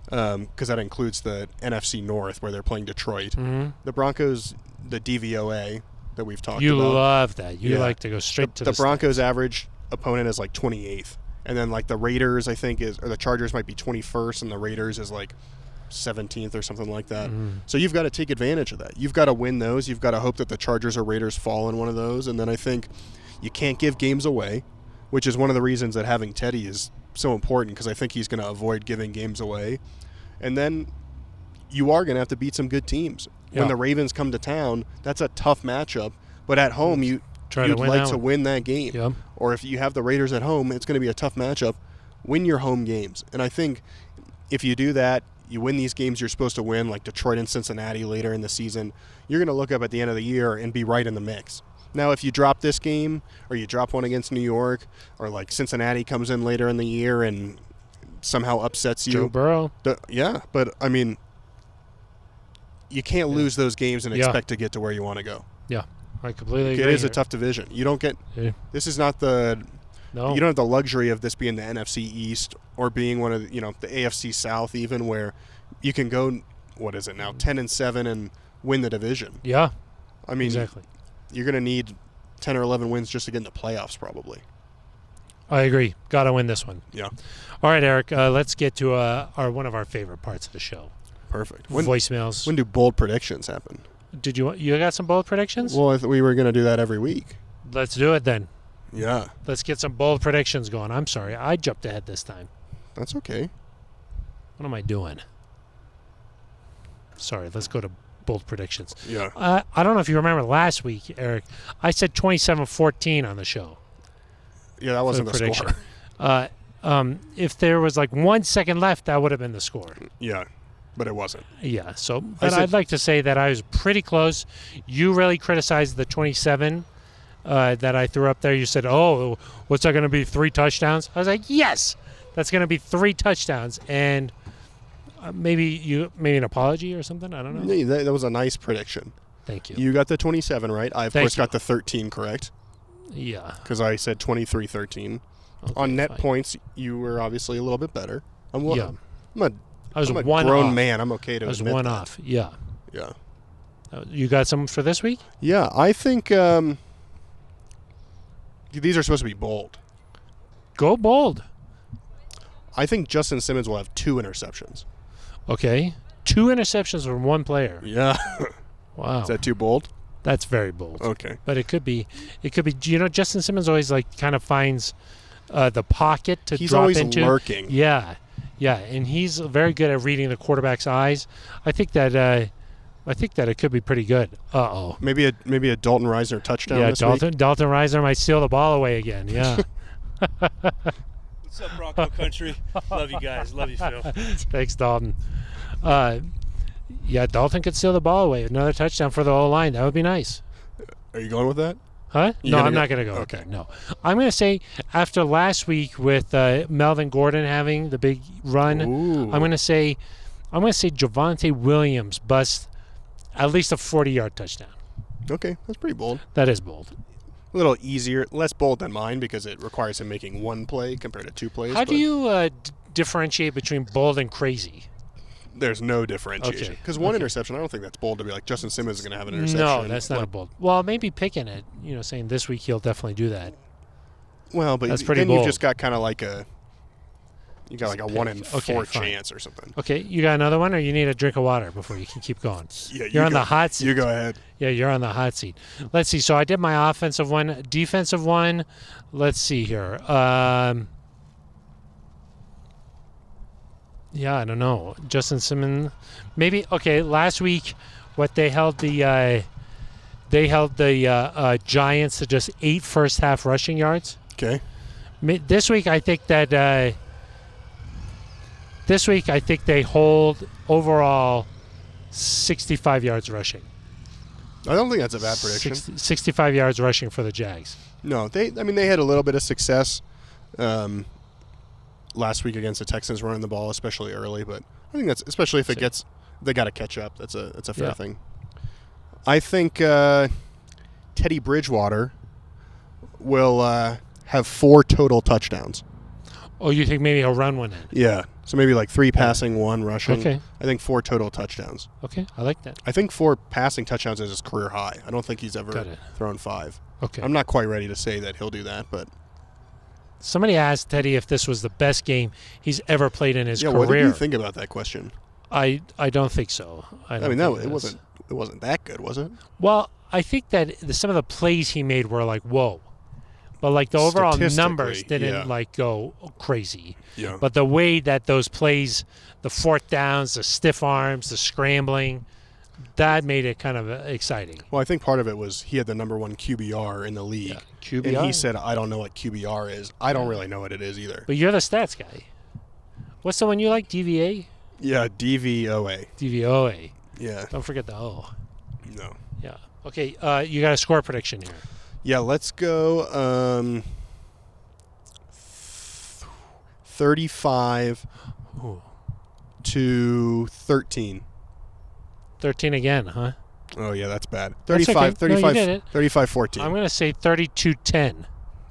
because that includes the NFC North where they're playing Detroit. Mm-hmm. The Broncos, the DVOA that we've talked about. You love that. You like to go straight to the Broncos' average opponent is like 28th. And then like the Raiders, I think, or the Chargers might be 21st, and the Raiders is like 17th or something like that. Mm-hmm. So you've got to take advantage of that. You've got to win those. You've got to hope that the Chargers or Raiders fall in one of those. And then I think you can't give games away, which is one of the reasons that having Teddy is so important, because I think he's going to avoid giving games away. And then you are going to have to beat some good teams. Yeah. When the Ravens come to town, that's a tough matchup. But at home, you'd like to win that game. Yeah. Or if you have the Raiders at home, it's going to be a tough matchup. Win your home games. And I think if you do that, you win these games you're supposed to win, like Detroit and Cincinnati later in the season, you're going to look up at the end of the year and be right in the mix. Now, if you drop this game, or you drop one against New York, or like Cincinnati comes in later in the year and somehow upsets you. Joe Burrow. But I mean, you can't lose those games and expect to get to where you want to go. Yeah, I completely agree. It is a tough division. You don't get this is not the you don't have the luxury of this being the NFC East or being one of the AFC South, even, where you can go 10-7 and win the division. Yeah. I mean, exactly. You're going to need 10 or 11 wins just to get in the playoffs, probably. I agree. Got to win this one. Yeah. All right, Eric, let's get to one of our favorite parts of the show. Perfect. Voicemails. When do bold predictions happen? Did you got some bold predictions? Well, I thought we were going to do that every week. Let's do it then. Yeah. Let's get some bold predictions going. I'm sorry. I jumped ahead this time. That's okay. What am I doing? Sorry, let's go to bold predictions. Yeah. I don't know if you remember last week, Eric. I said 27-14 on the show. Yeah, that wasn't the prediction. Score. If there was like 1 second left, that would have been the score. Yeah, but it wasn't. Yeah, but I'd like to say that I was pretty close. You really criticized the 27 that I threw up there. You said, oh, what's that going to be, 3 touchdowns? I was like, yes, that's going to be 3 touchdowns. And maybe an apology or something. I don't know. Yeah, that was a nice prediction. Thank you. You got the 27 right. I, of course, got the 13 correct. Yeah. Because I said 23-13. Okay, on net points, you were obviously a little bit better. I was a grown man. I'm okay to admit that. I was one off. Yeah. Yeah. You got some for this week? Yeah, I think these are supposed to be bold. Go bold. I think Justin Simmons will have 2 interceptions. Okay. 2 interceptions from one player. Yeah. Wow. Is that too bold? That's very bold. Okay. But it could be. Justin Simmons always kind of finds the pocket to he's drop always into. Lurking. Yeah. Yeah, and he's very good at reading the quarterback's eyes. I think that it could be pretty good. Uh-oh. Maybe a Dalton Risner touchdown this week? Dalton Risner might steal the ball away again. Yeah. What's up, Bronco country? Love you guys. Love you, Phil. Thanks, Dalton. Yeah, Dalton could steal the ball away. Another touchdown for the O-line. That would be nice. Are you going with that? Huh? No, I'm not going to go with that. No. I'm going to say after last week with Melvin Gordon having the big run, I'm going to say Javonte Williams busts at least a 40-yard touchdown. Okay, that's pretty bold. That is bold. A little easier, less bold than mine because it requires him making 1 play compared to 2 plays. How do you differentiate between bold and crazy? There's no differentiation. Because one interception, I don't think that's bold to be like Justin Simmons is going to have an interception. No, that's not a bold. Well, maybe picking it, saying this week he'll definitely do that. Well, but that's pretty then bold. You've just got kind of like You got like a 1 in 4 chance or something. Okay, you got another one, or you need a drink of water before you can keep going? Yeah, you're on the hot seat. You go ahead. Yeah, you're on the hot seat. Let's see. So I did my offensive one, defensive one. Let's see here. Yeah, I don't know. Justin Simmons, maybe. Okay, last week, what they held the Giants to just 8 first half rushing yards. Okay. This week, I think that they hold overall 65 yards rushing. I don't think that's a bad prediction. 65 yards rushing for the Jags. No, they had a little bit of success last week against the Texans running the ball, especially early. But I think that's, especially if they got to catch up. That's a fair thing. I think Teddy Bridgewater will have 4 total touchdowns. Oh, you think maybe he'll run one in? Yeah. So maybe like 3 passing, 1 rushing. Okay. I think 4 total touchdowns. Okay, I like that. I think 4 passing touchdowns is his career high. I don't think he's ever thrown 5. Okay. I'm not quite ready to say that he'll do that, but somebody asked Teddy if this was the best game he's ever played in his career. What do you think about that question? I don't think so. It wasn't that good, was it? Well, I think that some of the plays he made were like, whoa. But like the overall numbers didn't go crazy. Yeah. But the way that those plays, the 4th downs, the stiff arms, the scrambling, that made it kind of exciting. Well, I think part of it was he had the number 1 QBR in the league. Yeah. QBR? And he said, I don't know what QBR is. I don't really know what it is either. But you're the stats guy. What's the one you like? DVA? Yeah, DVOA. DVOA. Yeah. Don't forget the O. No. Yeah. Okay, you got a score prediction here. Yeah, let's go 35 to 13. 13 again, huh? Oh, yeah, that's bad. That's 35, okay. 35-14. I'm going to say 32-10.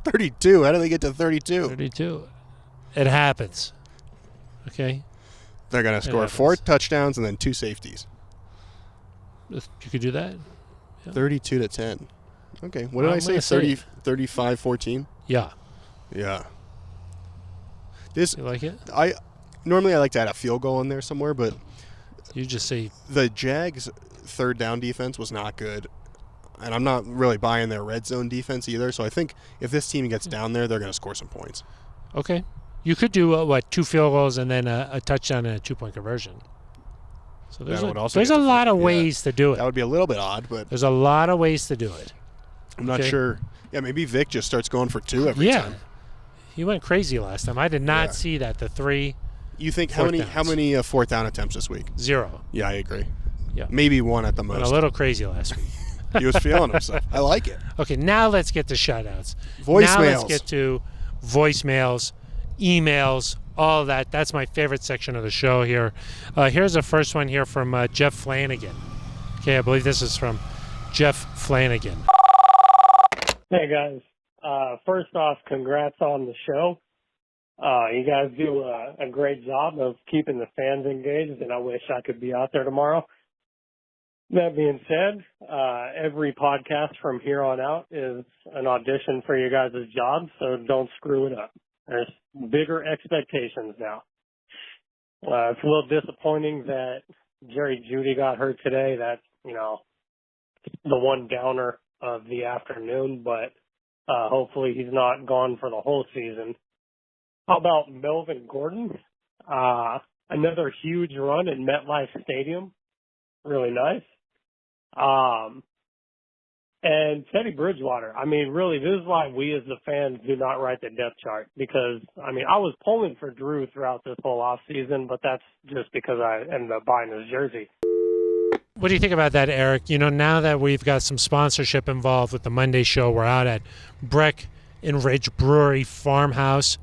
32? How do they get to 32? 32. It happens. Okay? They're going to score 4 touchdowns and then 2 safeties. You could do that? Yeah. 32-10. Okay. What did I say? 35-14? Yeah. Yeah. You like it? Normally I like to add a field goal in there somewhere, but you just say the Jags' 3rd down defense was not good, and I'm not really buying their red zone defense either. So I think if this team gets down there, they're going to score some points. Okay. You could do 2 field goals and then a touchdown and a 2-point conversion. So there's a lot of ways to do it. That would be a little bit odd, but there's a lot of ways to do it. I'm not sure. Yeah, maybe Vic just starts going for 2 every time. He went crazy last time. I did not see that. The 3. You think how many 4th down attempts this week? 0. Yeah, I agree. Yeah, maybe 1 at the most. Went a little crazy last week. He was feeling himself. I like it. Okay, now let's get to shoutouts. Voicemails. Now let's get to voicemails, emails, all of that. That's my favorite section of the show here. Here's the first one here from Jeff Flanagan. Okay, I believe this is from Jeff Flanagan. Hey, guys. First off, congrats on the show. You guys do a great job of keeping the fans engaged, and I wish I could be out there tomorrow. That being said, every podcast from here on out is an audition for you guys' job, so don't screw it up. There's bigger expectations now. It's a little disappointing that Jeudy got hurt today. That's, the one downer of the afternoon, but hopefully he's not gone for the whole season. How about Melvin Gordon? Another huge run in MetLife Stadium. Really nice. And Teddy Bridgewater. I mean, really, this is why we as the fans do not write the depth chart. Because, I was pulling for Drew throughout this whole offseason, but that's just because I ended up buying his jersey. What do you think about that, Eric? Now that we've got some sponsorship involved with the Monday show, we're out at Breck and Ridge Brewery Farmhouse.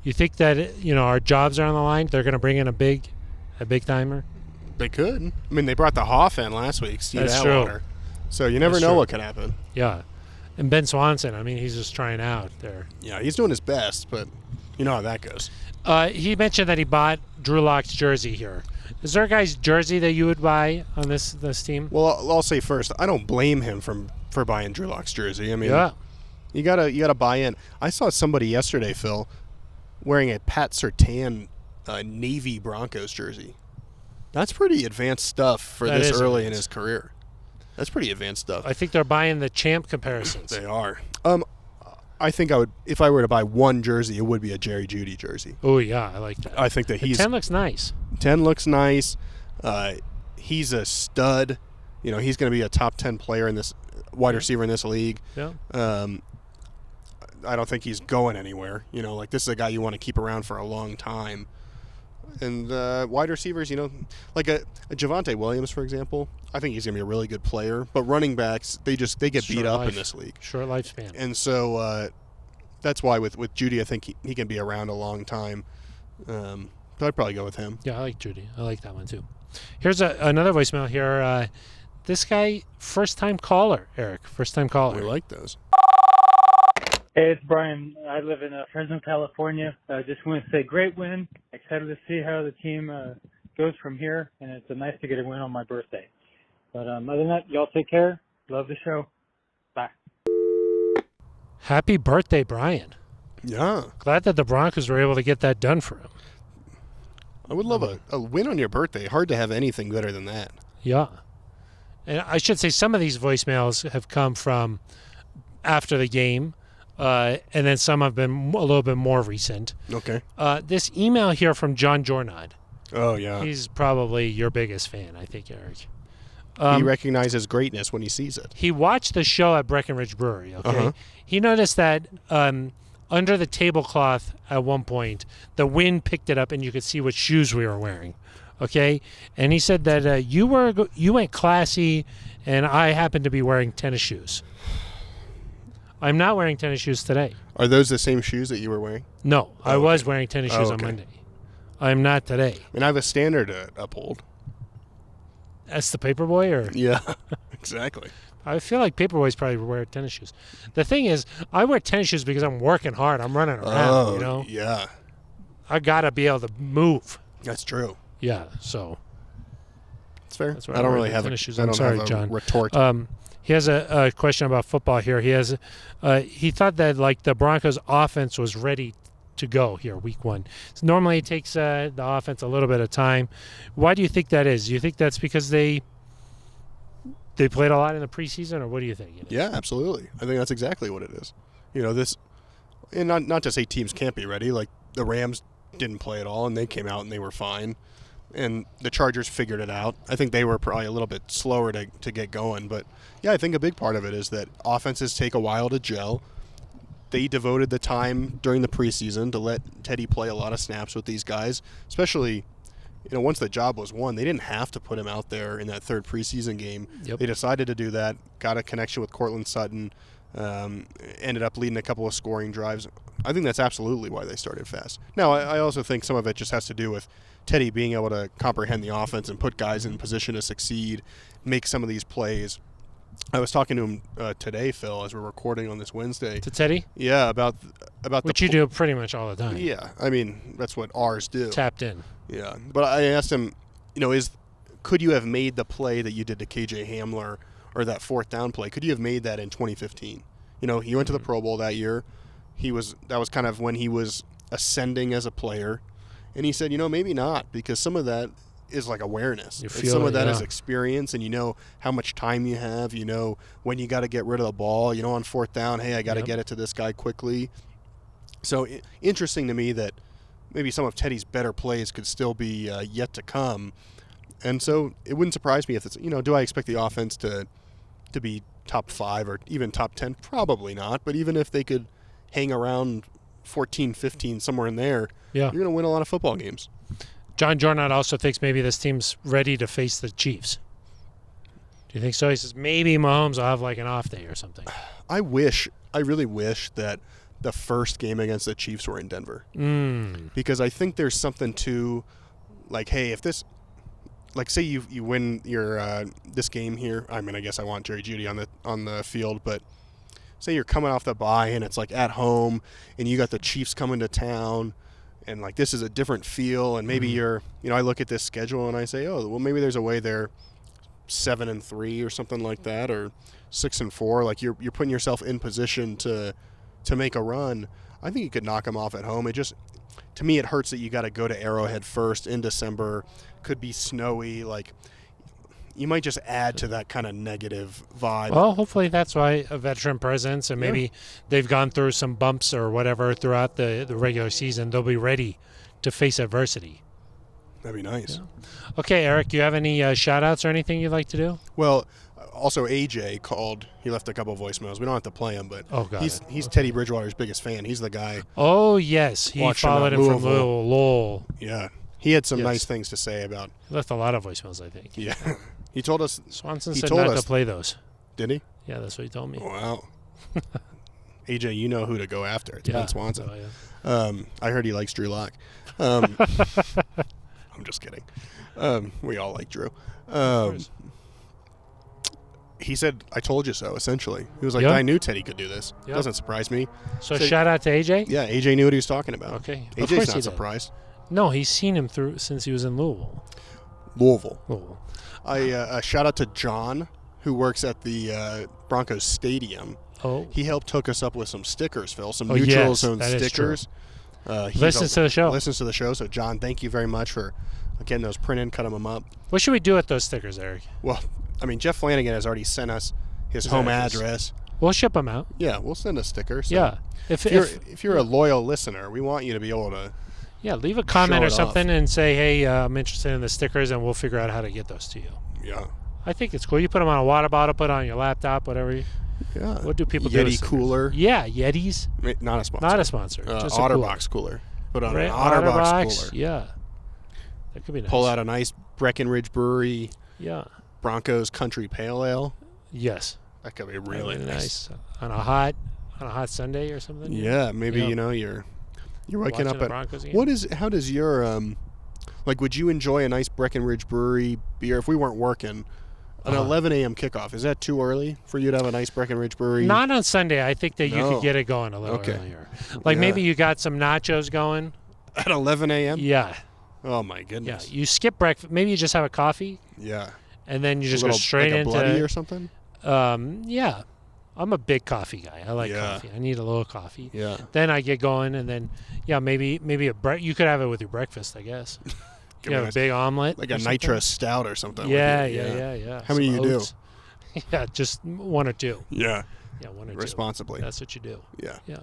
You think that, our jobs are on the line? They're going to bring in a big timer? They could. They brought the Hoff in last week, Steve Atwater. True. So you never know what could happen. Yeah. And Ben Swanson, he's just trying out there. Yeah, he's doing his best, but you know how that goes. He mentioned that he bought Drew Lock's jersey here. Is there a guy's jersey that you would buy on this team? Well, I'll say first, I don't blame him for buying Drew Lock's jersey. Yeah. You gotta buy in. I saw somebody yesterday, Phil, wearing a Pat Surtain Navy Broncos jersey. That's pretty advanced stuff for this early in his career. That's pretty advanced stuff. I think they're buying the champ comparisons. They are. I think I would, if I were to buy one jersey, it would be a Jerry Jeudy jersey. Oh yeah, I like that. I think that The 10 looks nice. 10 looks nice. He's a stud. You know, he's going to be a top 10 player in this wide receiver in this league. Yeah. I don't think he's going anywhere. You know, like this is a guy you want to keep around for a long time. And wide receivers, you know, like a Javonte Williams, for example, I think he's going to be a really good player. But running backs, they get beat up in this league. Short lifespan. And so that's why with Jeudy, I think he can be around a long time. So I'd probably go with him. Yeah, I like Jeudy. I like that one too. Here's another voicemail here. This guy, first-time caller, Eric. First-time caller. We like those. Hey, it's Brian. I live in Fresno, California. Just want to say great win. Excited to see how the team goes from here, and it's nice to get a win on my birthday. But other than that, y'all take care. Love the show. Bye. Happy birthday, Brian. Yeah. Glad that the Broncos were able to get that done for him. I would love a win on your birthday. Hard to have anything better than that. Yeah. And I should say some of these voicemails have come from after the game. And then some have been a little bit more recent. Okay. This email here from John Jornad. Oh, yeah. He's probably your biggest fan, I think, Eric. He recognizes greatness when he sees it. He watched the show at Breckenridge Brewery, okay? Uh-huh. He noticed that under the tablecloth at one point, the wind picked it up and you could see what shoes we were wearing, okay? And he said that you went classy and I happened to be wearing tennis shoes. I'm not wearing tennis shoes today. Are those the same shoes that you were wearing? No, I okay. was wearing tennis shoes on Monday. I'm not today. I mean, I have a standard to uphold. That's the Paperboy, or Yeah, exactly. I feel like Paperboys probably wear tennis shoes. The thing is, I wear tennis shoes because I'm working hard. I'm running around, you know? Yeah. I got to be able to move. That's true. Yeah, so. That's fair. That's why I don't wear really the have tennis shoes. I I'm don't sorry, have a John. retort. He has a question about football here. He has he thought that like the Broncos offense was ready to go here week one. So normally it takes the offense a little bit of time. Why do you think that is? Do you think that's because they played a lot in the preseason, or what do you think? Yeah, absolutely. I think that's exactly what it is. You know, this, and not to say teams can't be ready. Like the Rams didn't play at all, and they came out and they were fine. And the Chargers figured it out. I think they were probably a little bit slower to get going. But, yeah, I think a big part of it is that offenses take a while to gel. They devoted the time during the preseason to let Teddy play a lot of snaps with these guys, especially, you know, once the job was won. They didn't have to put him out there in that third preseason game. Yep. They decided to do that, got a connection with Cortland Sutton, ended up leading a couple of scoring drives. I think that's absolutely why they started fast. Now, I also think some of it just has to do with Teddy being able to comprehend the offense and put guys in position to succeed, make some of these plays. I was talking to him today, Phil, as we're recording on this Wednesday. To Teddy? Yeah, about which you do pretty much all the time. Yeah, I mean that's what ours do. Tapped in. Yeah, but I asked him, you know, could you have made the play that you did to KJ Hamler or that fourth down play? Could you have made that in 2015? You know, he went to the Pro Bowl that year. That was kind of when he was ascending as a player. And he said, you know, maybe not, because some of that is like awareness. Some of that is experience, and you know how much time you have. You know when you got to get rid of the ball. You know on fourth down, hey, I got to get it to this guy quickly. So interesting to me that maybe some of Teddy's better plays could still be yet to come. And so it wouldn't surprise me if it's, you know, do I expect the offense to be top 5 or even top 10? Probably not. But even if they could hang around 14, 15, somewhere in there, you're going to win a lot of football games. John Jornad also thinks maybe this team's ready to face the Chiefs. Do you think so? He says maybe Mahomes will have like an off day or something. I really wish that the first game against the Chiefs were in Denver. Because I think there's something to, like, hey, if this, like, say you win your this game here. I mean, I guess I want Jerry Jeudy on the field, but say you're coming off the bye and it's like at home and you got the Chiefs coming to town. And, like, this is a different feel, and maybe you're, you know, I look at this schedule and I say, oh, well, maybe there's a way they're 7-3 or something like that, or 6-4. Like, you're putting yourself in position to make a run. I think you could knock them off at home. to me, it hurts that you got to go to Arrowhead first in December. Could be snowy. Like, you might just add to that kind of negative vibe. Well, hopefully that's why a veteran presence, and maybe they've gone through some bumps or whatever throughout the regular season. They'll be ready to face adversity. That'd be nice. Yeah. Okay, Eric, do you have any shout-outs or anything you'd like to do? Well, also AJ called. He left a couple of voicemails. We don't have to play him, but he's Teddy Bridgewater's biggest fan. He's the guy. Oh, yes. He followed him from Louisville. Yeah. He had some nice things to say about. He left a lot of voicemails, I think. Yeah. He told us. Swanson said not to play those. Did he? Yeah, that's what he told me. Wow. AJ, you know who to go after. It's Ben Swanson. Oh, yeah. I heard he likes Drew Lock. I'm just kidding. We all like Drew. He said, I told you so, essentially. He was like, I knew Teddy could do this. Doesn't surprise me. So shout out to AJ? Yeah, AJ knew what he was talking about. Okay. AJ's not surprised. No, he's seen him through since he was in Louisville. Louisville. I shout out to John, who works at the Broncos Stadium. Oh. He helped hook us up with some stickers, Phil. Some Neutral Zone stickers. Listens to the show. Listens to the show. So, John, thank you very much for getting those printed, cutting them up. What should we do with those stickers, Eric? Well, I mean, Jeff Flanagan has already sent us his home address. We'll ship them out. Yeah, we'll send a sticker. So yeah. If you're a loyal listener, we want you to be able to leave a comment or something and say, hey, I'm interested in the stickers, and we'll figure out how to get those to you. Yeah. I think it's cool. You put them on a water bottle, put it on your laptop, whatever. Yeah. What do people do? Yeti cooler. Yeah, Yetis. Not a sponsor. Not a sponsor. Just OtterBox cooler. Put on an OtterBox cooler. Yeah. That could be nice. Pull out a nice Breckenridge Brewery. Yeah. Broncos Country Pale Ale. Yes. That could be really nice. On a hot Sunday or something. Yeah, maybe you're waking up at how does your would you enjoy a nice Breckenridge Brewery beer if we weren't working? An 11 a.m. kickoff, is that too early for you to have a nice Breckenridge Brewery? Not on Sunday. I think that you could get it going a little earlier. Maybe you got some nachos going. At 11 a.m.? Yeah. Oh, my goodness. Yeah. You skip breakfast. Maybe you just have a coffee. Yeah. And then you just go straight into bloody or something? Yeah. I'm a big coffee guy. I like coffee. I need a little coffee. Yeah. Then I get going, and then, maybe you could have it with your breakfast, I guess. A big omelet. Like a nitro stout or something. Yeah. How many you do? Yeah, just one or two. Yeah. Yeah, one or two. Responsibly. That's what you do. Yeah. Yeah.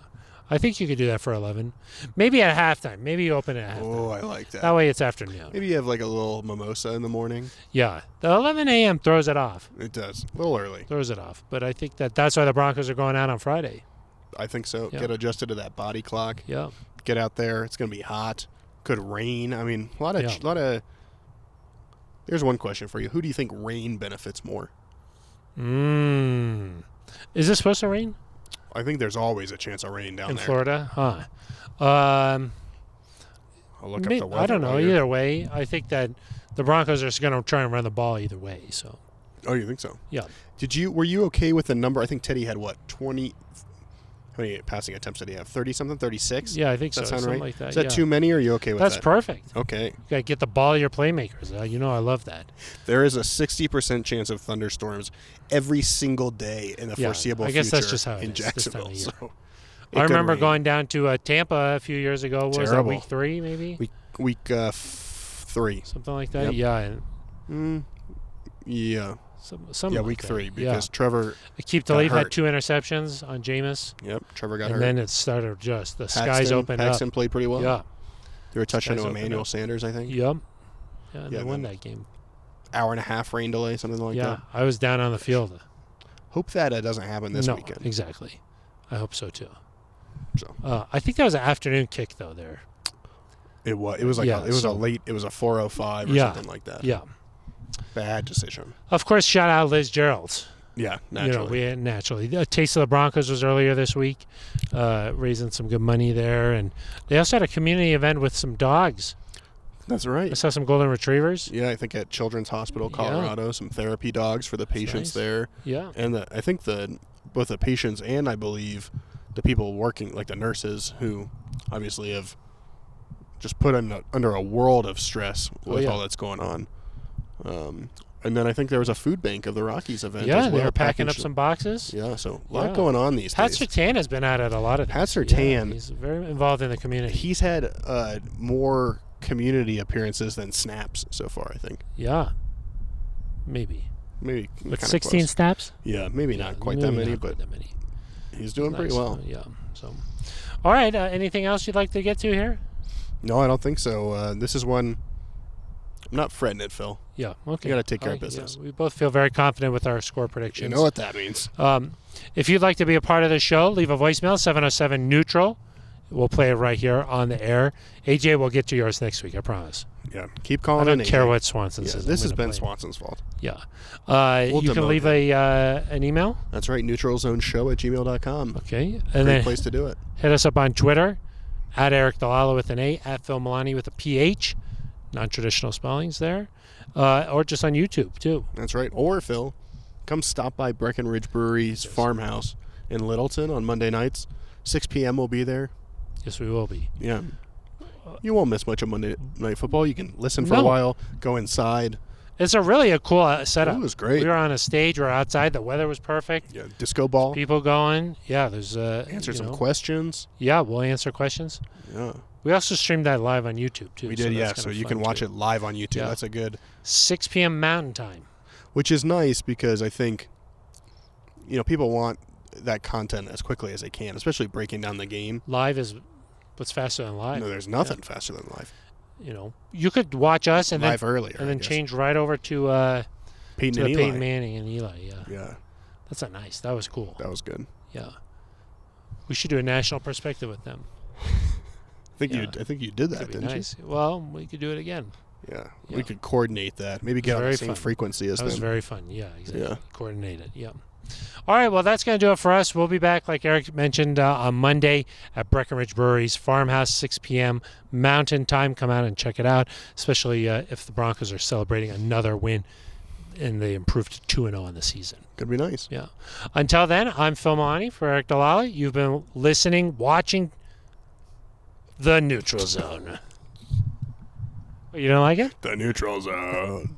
I think you could do that for 11. Maybe at halftime. Maybe you open it at halftime. Oh, I like that. That way it's afternoon. Maybe you have like a little mimosa in the morning. Yeah. The 11 a.m. throws it off. It does. A little early. Throws it off. But I think that's why the Broncos are going out on Friday. I think so. Yeah. Get adjusted to that body clock. Yeah. Get out there. It's going to be hot. Could rain. I mean, a lot of. Here's one question for you. Who do you think rain benefits more? Is it supposed to rain? I think there's always a chance of rain down in there. Florida? Huh. I'll look up the weather. I don't know. Either way, I think that the Broncos are going to try and run the ball either way. So. Oh, you think so? Yeah. Were you okay with the number? I think Teddy had 20. How many passing attempts did he have? 30-something? 36? Yeah, I think so. Does that sound something right? Like that. Is that too many, or are you okay with that? That's perfect. Okay. You got to get the ball to your playmakers. I love that. There is a 60% chance of thunderstorms every single day in the foreseeable future. I guess that's just how it in is Jacksonville. This time of year. So I remember going down to Tampa a few years ago. What was that, week 3 maybe? Week 3. Something like that? Yep. Yeah. Yeah. Something week like 3 because Trevor Akeem Talib had 2 interceptions on Jameis. Yep, Trevor got hurt. And then it started the skies opened up. Paxton played pretty well. Yeah. They were touching to Emmanuel Sanders, I think. Yep. Yeah, they won that game. Hour and a half rain delay, something like that. Yeah, I was down on the field. Hope that doesn't happen this weekend. No, exactly. I hope so too. So I think that was an afternoon kick though there. It was. It was like it was a 4:05 or something like that. Yeah. Bad decision. Of course, shout out Liz Gerald. Yeah, naturally. Naturally. The Taste of the Broncos was earlier this week, raising some good money there. And they also had a community event with some dogs. That's right. I saw some golden retrievers. Yeah, I think at Children's Hospital, Colorado, some therapy dogs for the patients there. Yeah. And I think both the patients and I believe the people working, like the nurses, who obviously have just put under a world of stress with all that's going on. And then I think there was a food bank of the Rockies event. Yeah, as well, they were packing up some boxes. Yeah, so a lot going on these Pat days. Surtain has been at it a lot of Pat these. Surtain. Yeah, he's very involved in the community. He's had more community appearances than snaps so far, I think. Yeah. Maybe. Maybe With kinda 16 close. snaps? Yeah, maybe not quite Maybe that many, not but quite that many. he's doing pretty well. Yeah. So, all right. Anything else you'd like to get to here? No, I don't think so. This is one. I'm not fretting it, Phil. Yeah. Okay. You got to take care of Yeah, business. we both feel very confident with our score predictions. You know what that means. If you'd like to be a part of the show, leave a voicemail 707-NEUTRAL. We'll play it right here on the air. AJ, we'll get to yours next week. I promise. Yeah, keep calling. I don't care what Swanson yeah, says. This has been Swanson's fault. Yeah. We'll you can demote leave an email. That's right, neutralzoneshow@gmail.com. Okay. And Great then place to do it. hit us up on Twitter, at Eric Dalala with an A, at Phil Milani with a PH. Non-traditional spellings there. Or just on YouTube, too. That's right. Or, Phil, come stop by Breckenridge Brewery's farmhouse in Littleton on Monday nights. 6 p.m. we'll be there. Yes, we will be. Yeah. You won't miss much of Monday Night Football. You can listen for a while, go inside. It's a cool setup. It was great. We were on a stage. We were outside. The weather was perfect. Yeah, disco ball. People going. Yeah, there's Answer some questions. Yeah, we'll answer questions. Yeah. We also streamed that live on YouTube, too. We did, yeah. So you can watch it live on YouTube. Yeah. That's a good. 6 p.m. Mountain Time. Which is nice because I think, people want that content as quickly as they can, especially breaking down the game. Live is what's faster than live. No, there's nothing faster than live. You could watch us and live then earlier, and then change right over to Peyton and Eli. Peyton Manning and Eli. Yeah. Yeah. That's not nice. That was cool. That was good. Yeah. We should do a national perspective with them. I think you did that, didn't nice. Well, we could do it again. Yeah. We could coordinate that. Maybe get on the same frequency as them. That was very fun. Yeah, exactly. Yeah. Coordinate it. Yeah. All right, well, that's going to do it for us. We'll be back, like Eric mentioned, on Monday at Breckenridge Brewery's Farmhouse, 6 p.m. Mountain Time. Come out and check it out, especially if the Broncos are celebrating another win and they improved to 2-0 on the season. Could be nice. Yeah. Until then, I'm Phil Milani for Eric Dalala. You've been watching The Neutral Zone. You don't like it? The Neutral Zone.